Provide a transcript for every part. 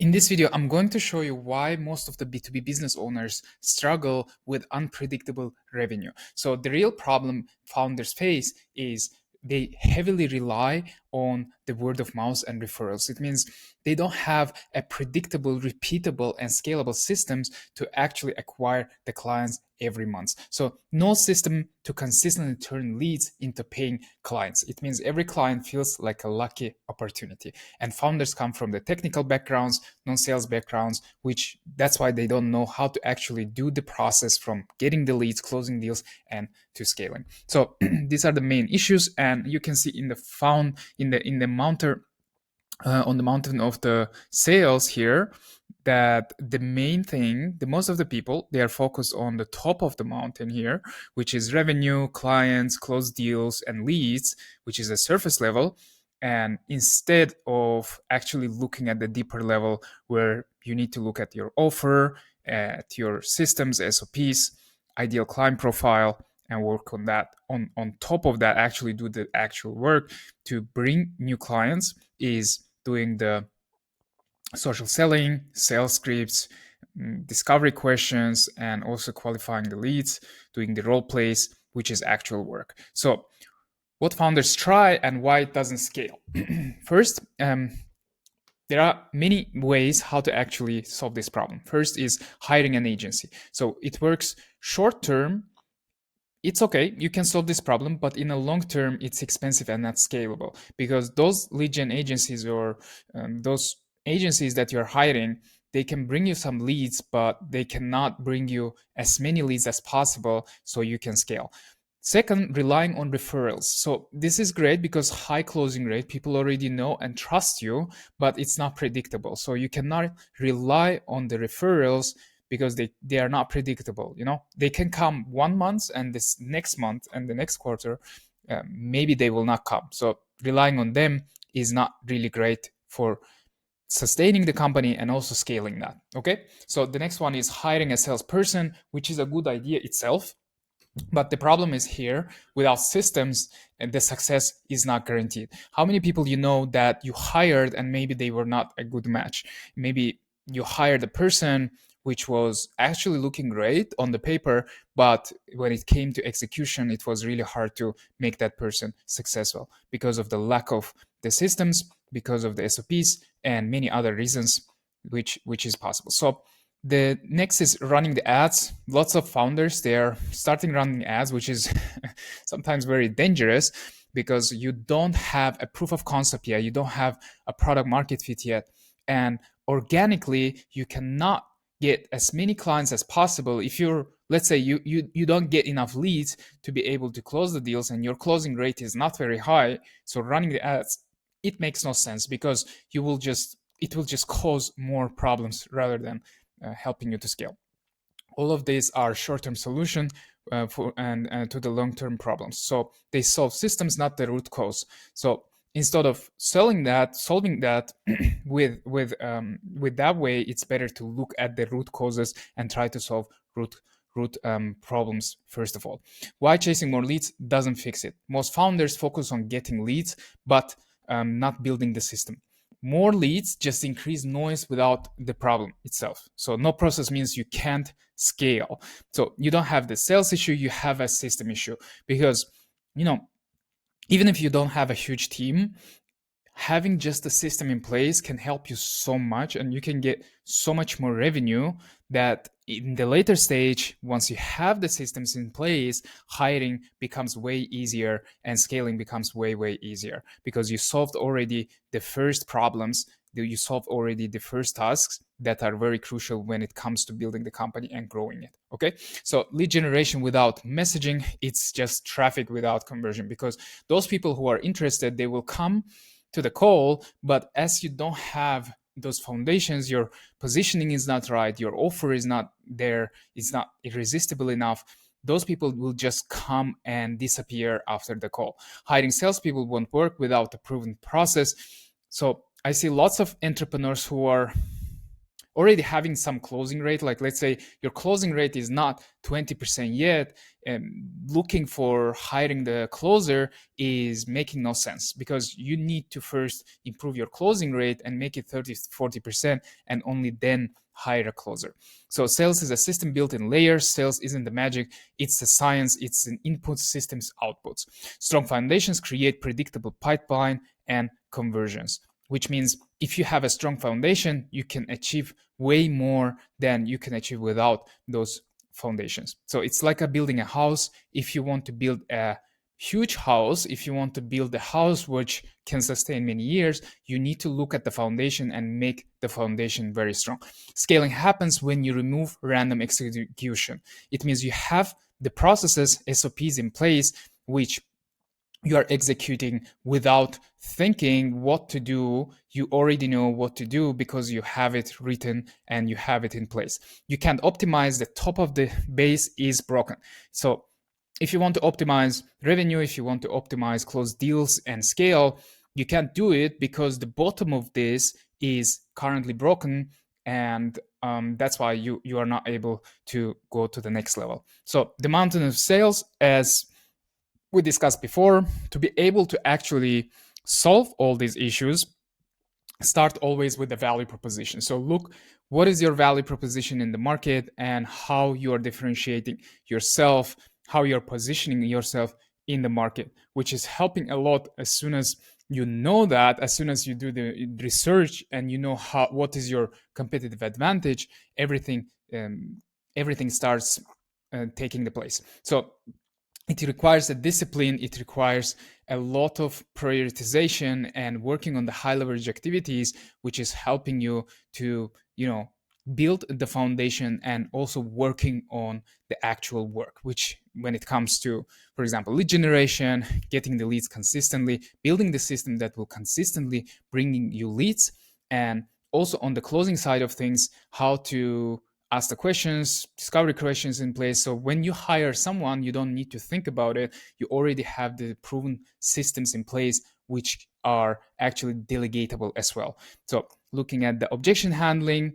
In this video, I'm going to show you why most of the B2B business owners struggle with unpredictable revenue. So the real problem founders face is they heavily rely on the word of mouth and referrals. It means they don't have a predictable, repeatable, and scalable systems to actually acquire the clients every month. So no system to consistently turn leads into paying clients. It means every client feels like a lucky opportunity. And founders come from the technical backgrounds, non-sales backgrounds, which that's why they don't know how to actually do the process from getting the leads, closing deals, and to scaling. So these are the main issues, and you can see in the found in the mountain on the mountain of the sales here that the main thing, the most of the people, they are focused on the top of the mountain here, which is revenue, clients, closed deals, and leads, which is a surface level. And instead of actually looking at the deeper level where you need to look at your offer, at your systems, SOPs, ideal client profile, and work on that. On top of that, actually do the actual work to bring new clients is doing the social selling, sales scripts, discovery questions, and also qualifying the leads, doing the role plays, which is actual work. So, what founders try and why it doesn't scale. First, there are many ways how to actually solve this problem. First is hiring an agency. So, it works short term. It's okay, you can solve this problem, but in a long term, it's expensive and not scalable because those lead gen agencies or those agencies that you're hiring, they can bring you some leads, but they cannot bring you as many leads as possible so you can scale. Second, relying on referrals. So this is great because high closing rate, people already know and trust you, but it's not predictable. So you cannot rely on the referrals because they are not predictable. They can come 1 month and this next month and the next quarter, maybe they will not come. So relying on them is not really great for sustaining the company and also scaling that. Okay, so the next one is hiring a salesperson, which is a good idea itself. But the problem is here, without systems, and the success is not guaranteed. How many people you know that you hired and maybe they were not a good match? Maybe you hired a person which was actually looking great on the paper, but when it came to execution, it was really hard to make that person successful because of the lack of the systems, because of the SOPs, and many other reasons, which is possible. So the next is running the ads. Lots of founders, they are starting running ads, which is sometimes very dangerous because you don't have a proof of concept yet. You don't have a product market fit yet. And organically, you cannot get as many clients as possible if you're, let's say you don't get enough leads to be able to close the deals and your closing rate is not very high. So running the ads, it makes no sense because it will just cause more problems rather than helping you to scale. All of these are short-term solution for and to the long-term problems. So they solve systems, not the root cause. So instead of solving that with that way, it's better to look at the root causes and try to solve root problems first of all. Why chasing more leads doesn't fix it. Most founders focus on getting leads, but not building the system. More leads just increase noise without the problem itself. So no process means you can't scale. So you don't have the sales issue, you have a system issue because, you know, even if you don't have a huge team, having just a system in place can help you so much and you can get so much more revenue that in the later stage, once you have the systems in place, hiring becomes way easier and scaling becomes way easier because you solved already the first problems, you solved already the first tasks that are very crucial when it comes to building the company and growing it. Okay, so lead generation without messaging, it's just traffic without conversion because those people who are interested, they will come to the call, but as you don't have those foundations, your positioning is not right, your offer is not there, it's not irresistible enough, those people will just come and disappear after the call. Hiring salespeople won't work without a proven process. So I see lots of entrepreneurs who are already having some closing rate, like let's say your closing rate is not 20% yet, looking for hiring the closer is making no sense, because you need to first improve your closing rate and make it 30-40%, and only then hire a closer. So sales is a system built in layers. Sales isn't the magic, it's a science. It's an input systems outputs. Strong foundations create predictable pipeline and conversions, which means if you have a strong foundation, you can achieve way more than you can achieve without those foundations. So it's like a building a house. If you want to build a huge house, if you want to build a house which can sustain many years, you need to look at the foundation and make the foundation very strong. Scaling happens when you remove random execution. It means you have the processes, SOPs in place, which you are executing without thinking what to do. You already know what to do because you have it written and you have it in place. You can't optimize the top of the base is broken. So if you want to optimize revenue, if you want to optimize close deals and scale, you can't do it because the bottom of this is currently broken, and that's why you are not able to go to the next level. So the mountain of sales, as we discussed before, to be able to actually solve all these issues, start always with the value proposition. So look, what is your value proposition in the market and how you are differentiating yourself, how you're positioning yourself in the market, which is helping a lot. As soon as you know that, as soon as you do the research and you know what is your competitive advantage, everything starts taking the place. So it requires a discipline, it requires a lot of prioritization and working on the high leverage activities, which is helping you to build the foundation, and also working on the actual work, which when it comes to, for example, lead generation, getting the leads consistently, building the system that will consistently bringing you leads, and also on the closing side of things, how to ask the questions, discovery questions in place. So when you hire someone, you don't need to think about it. You already have the proven systems in place, which are actually delegatable as well. So looking at the objection handling,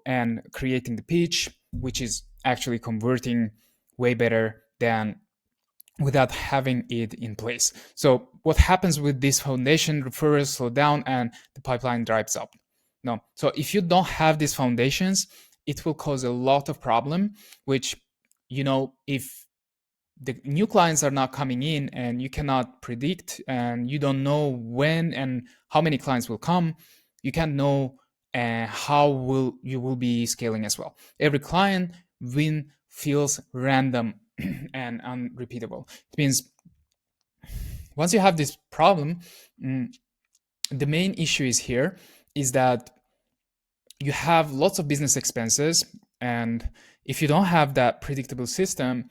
and creating the pitch, which is actually converting way better than without having it in place. So what happens with this foundation? Referrals slow down and the pipeline dries up. No, so if you don't have these foundations, it will cause a lot of problem, which, if the new clients are not coming in and you cannot predict and you don't know when and how many clients will come, you can't know how you will be scaling as well. Every client win feels random and unrepeatable. It means once you have this problem, the main issue is that you have lots of business expenses, and if you don't have that predictable system,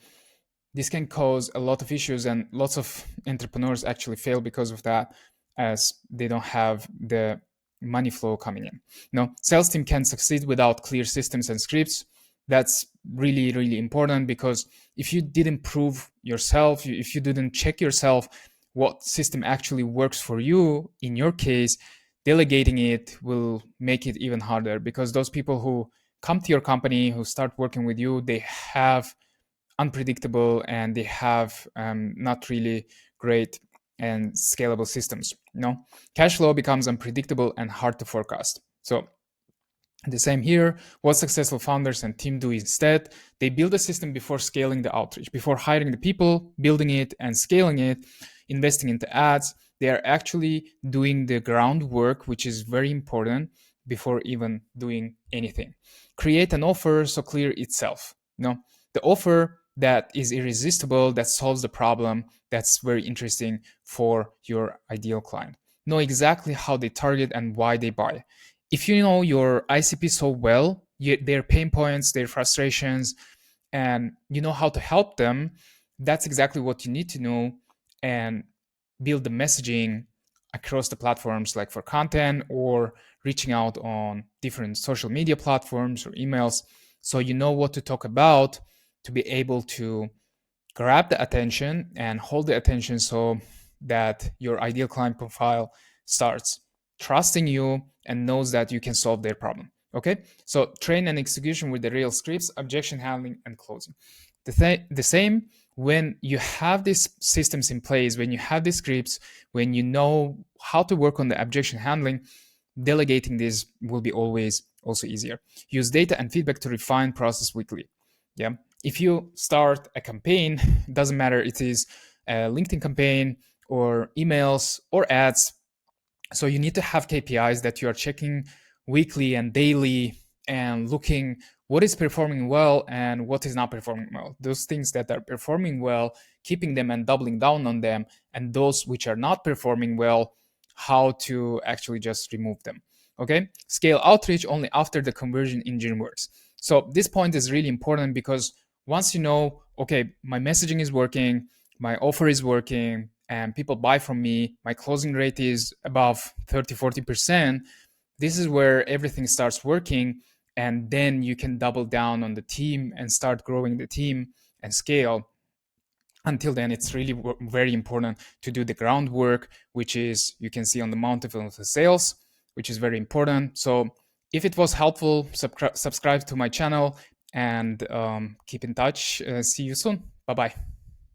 this can cause a lot of issues, and lots of entrepreneurs actually fail because of that, as they don't have the money flow coming in. Sales team can succeed without clear systems and scripts. That's really, really important, because if you didn't prove yourself, if you didn't check yourself what system actually works for you, in your case, delegating it will make it even harder, because those people who come to your company, who start working with you, they have unpredictable and they have not really great and scalable systems. Cash flow becomes unpredictable and hard to forecast. So the same here. What successful founders and team do instead, they build a system before scaling the outreach, before hiring the people, building it and scaling it, investing into ads. They are actually doing the groundwork, which is very important, before even doing anything. Create an offer so clear itself. The offer that is irresistible, that solves the problem, that's very interesting for your ideal client. Know exactly how they target and why they buy. If you know your ICP so well, their pain points, their frustrations, and you know how to help them, that's exactly what you need to know, and build the messaging across the platforms, like for content or reaching out on different social media platforms or emails, so you know what to talk about to be able to grab the attention and hold the attention, so that your ideal client profile starts trusting you and knows that you can solve their problem. Okay, so train and execution with the real scripts, objection handling, and closing. The same when you have these systems in place, when you have these scripts, when you know how to work on the objection handling, delegating this will be always also easier. Use data and feedback to refine process weekly. Yeah. If you start a campaign, doesn't matter it is a LinkedIn campaign or emails or ads, so you need to have KPIs that you are checking weekly and daily and looking what is performing well and what is not performing well. Those things that are performing well, keeping them and doubling down on them, and those which are not performing well, how to actually just remove them. Okay, scale outreach only after the conversion engine works. So this point is really important because once you know, okay, my messaging is working, my offer is working, and people buy from me, my closing rate is above 30-40%, this is where everything starts working. And then you can double down on the team and start growing the team and scale. Until then, it's really very important to do the groundwork, which is you can see on the mountain of the sales, which is very important. So if it was helpful, subscribe to my channel and keep in touch. See you soon. Bye bye.